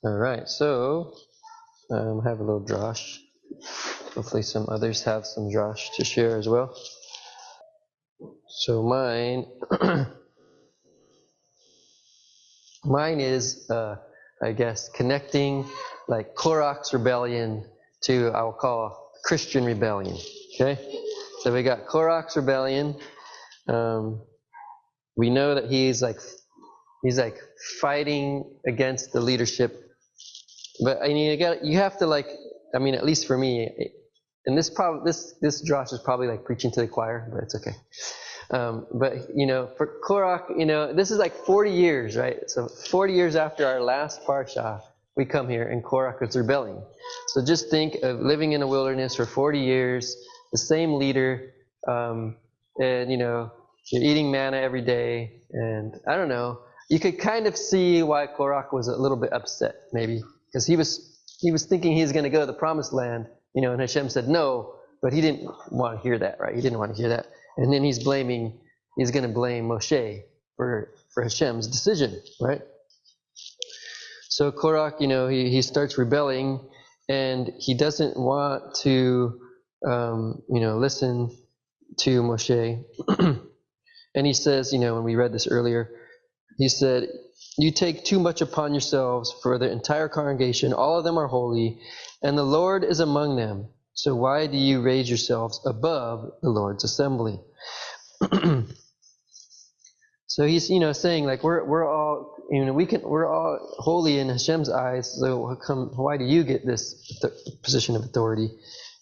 All right, so I have a little drash. Hopefully some others have some drash to share as well. So mine is, I guess, connecting like Korach's rebellion to, I will call, Christian rebellion. Okay? So we got Korach's rebellion. We know that he's like fighting against the leadership. But I mean, you have to at least for me, and this Josh is probably like preaching to the choir, but it's okay. But for Korach, this is like 40 years, right? So 40 years after our last parsha, we come here and Korach is rebelling. So just think of living in a wilderness for 40 years, the same leader, and you're eating manna every day, and I don't know. You could kind of see why Korach was a little bit upset, maybe, because he was thinking he was going to go to the promised land, and Hashem said no, but he didn't want to hear that, right? He didn't want to hear that. And then he's going to blame Moshe for Hashem's decision, right? So Korach, he starts rebelling, and he doesn't want to, listen to Moshe. And he says, when we read this earlier, he said, "You take too much upon yourselves for the entire congregation. All of them are holy, and the Lord is among them. So why do you raise yourselves above the Lord's assembly?" So he's saying like we're all we're all holy in Hashem's eyes. So why do you get this position of authority?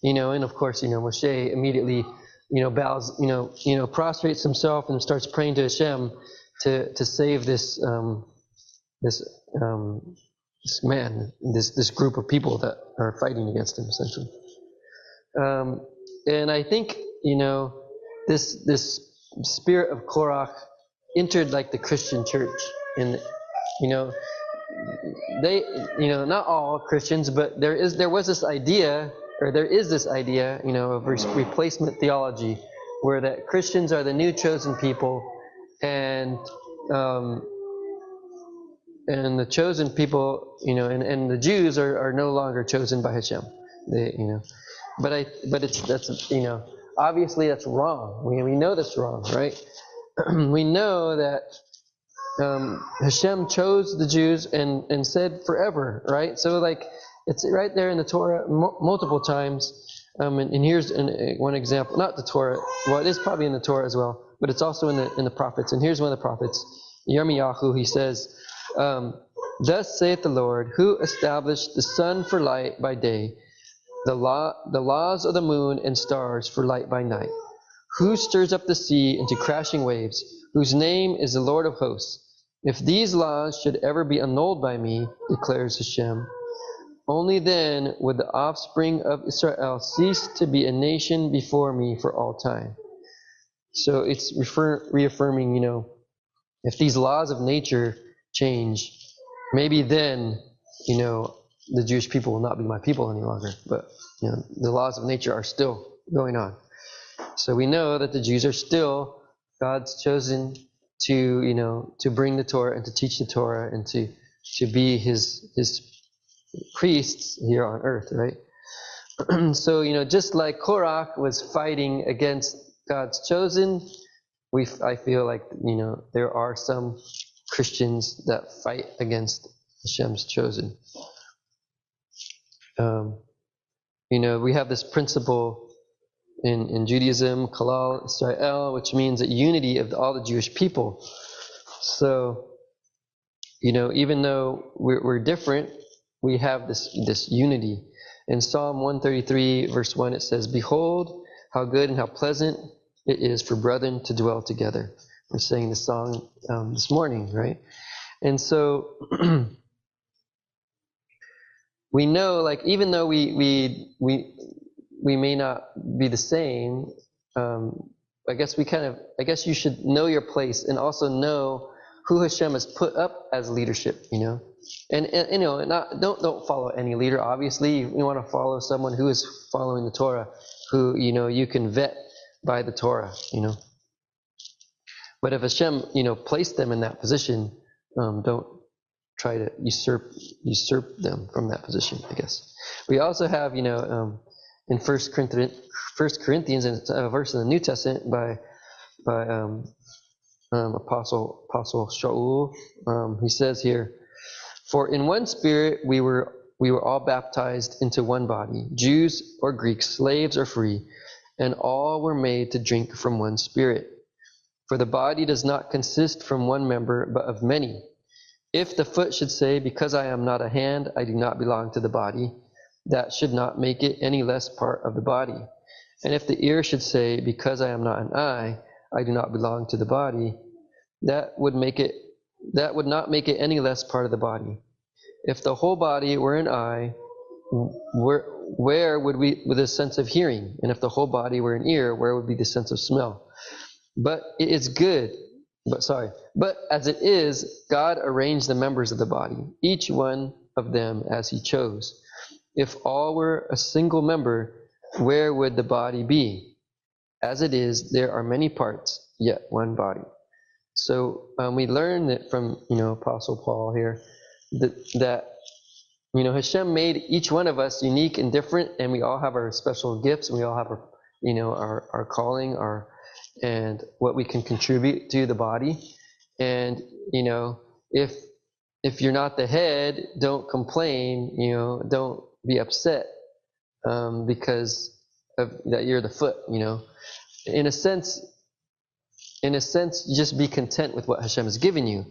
And of course Moshe immediately bows prostrates himself and starts praying to Hashem to save this man, this group of people that are fighting against him essentially. And I think this spirit of Korach entered like the Christian church, and they not all Christians, but there is this idea of replacement theology, where that Christians are the new chosen people, and the chosen people, and the Jews are no longer chosen by Hashem. That's obviously that's wrong. We know that's wrong, right? We know that Hashem chose the Jews and said forever, right? So it's right there in the Torah multiple times. And here's one example, not the Torah. Well, it is probably in the Torah as well, but it's also in the prophets. And here's one of the prophets, Yirmiyahu. He says, "Thus saith the Lord, who established the sun for light by day, the laws of the moon and stars for light by night, who stirs up the sea into crashing waves, whose name is the Lord of hosts. If these laws should ever be annulled by me, declares Hashem, only then would the offspring of Israel cease to be a nation before me for all time." So it's reaffirming, if these laws of nature change, maybe then, the Jewish people will not be my people any longer. But, the laws of nature are still going on. So we know that the Jews are still God's chosen to bring the Torah and to teach the Torah and to be His priests here on earth, right? So just like Korach was fighting against God's chosen, I feel like there are some Christians that fight against Hashem's chosen. We have this principle in Judaism, Kalal Israel, which means that unity of all the Jewish people. So, even though we're different, we have this unity. In Psalm 133, verse 1, it says, "Behold, how good and how pleasant it is for brethren to dwell together." We're saying the song this morning, right? And so we know, even though we may not be the same, I guess you should know your place and also know who Hashem has put up as leadership, and don't follow any leader. Obviously, you want to follow someone who is following the Torah, who you can vet by the Torah, But if Hashem placed them in that position, don't try to usurp them from that position, I guess. We also have, in First Corinthians, a verse in the New Testament by Apostle Shaul. He says here, "For in one Spirit we were all baptized into one body, Jews or Greeks, slaves or free, and all were made to drink from one Spirit. For the body does not consist from one member, but of many. If the foot should say, 'Because I am not a hand, I do not belong to the body,' that should not make it any less part of the body. And if the ear should say, 'Because I am not an eye, I do not belong to the body,' that would not make it any less part of the body. If the whole body were an eye, where would the sense of hearing? And if the whole body were an ear, where would be the sense of smell? But as it is, God arranged the members of the body, each one of them as he chose. If all were a single member, where would the body be? As it is, there are many parts, yet one body." So we learn that from Apostle Paul here that Hashem made each one of us unique and different, and we all have our special gifts, and we all have our calling, and what we can contribute to the body. And if you're not the head, don't complain. Don't be upset because of that you're the foot. In a sense, just be content with what Hashem has given you.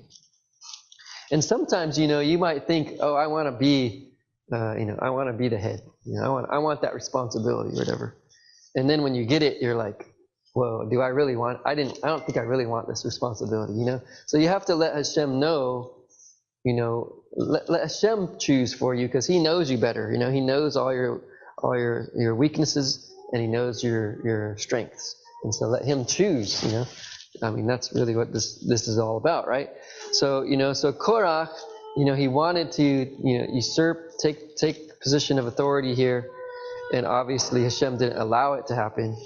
And sometimes, you might think, "Oh, I want to be, I want to be the head. I want that responsibility, or whatever." And then when you get it, you're like, "Whoa, do I really want? I don't think I really want this responsibility." So you have to let Hashem know. Let Hashem choose for you, because He knows you better. He knows all your weaknesses, and He knows your strengths. And so let Him choose. That's really what this is all about, right? So so Korach, he wanted to usurp, take position of authority here, and obviously Hashem didn't allow it to happen.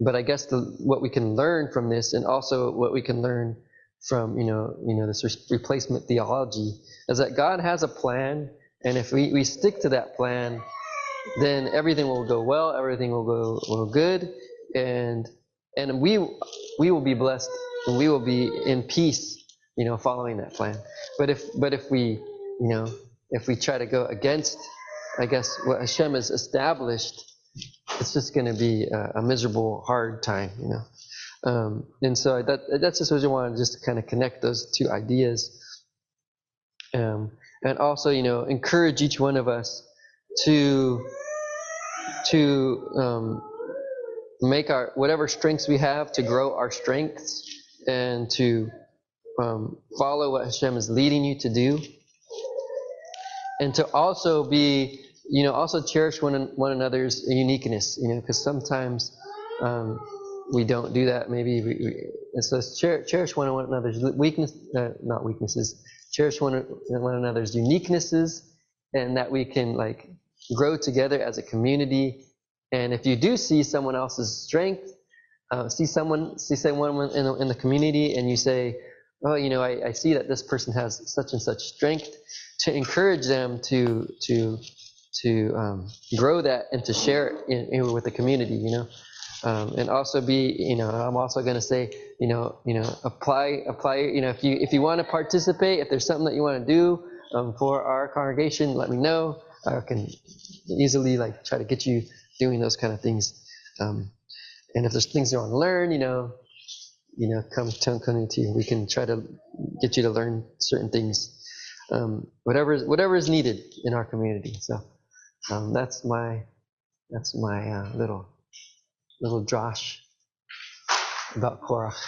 But I guess what we can learn from this, and also what we can learn from this replacement theology, is that God has a plan, and if we stick to that plan, then everything will go well, everything will go good, and we will be blessed, and we will be in peace, following that plan. But if we try to go against, I guess, what Hashem has established, it's just going to be a miserable, hard time, and so that's just what I wanted, just to kind of connect those two ideas, and also encourage each one of us to make our whatever strengths we have, to grow our strengths, and to follow what Hashem is leading you to do, and to also be also cherish one another's uniqueness, because sometimes we don't do that. Maybe and so cherish one another's not weaknesses. Cherish one another's uniquenesses, and that we can grow together as a community. And if you do see someone else's strength, see someone in the community, and you say, "Oh, I see that this person has such and such strength," to encourage them to grow that and to share it with the community, and also be, I'm also going to say, apply, if you want to participate, if there's something that you want to do for our congregation, let me know. I can easily try to get you doing those kind of things. And if there's things you want to learn, come to you. We can try to get you to learn certain things, whatever is needed in our community. So that's my little drash about Korach.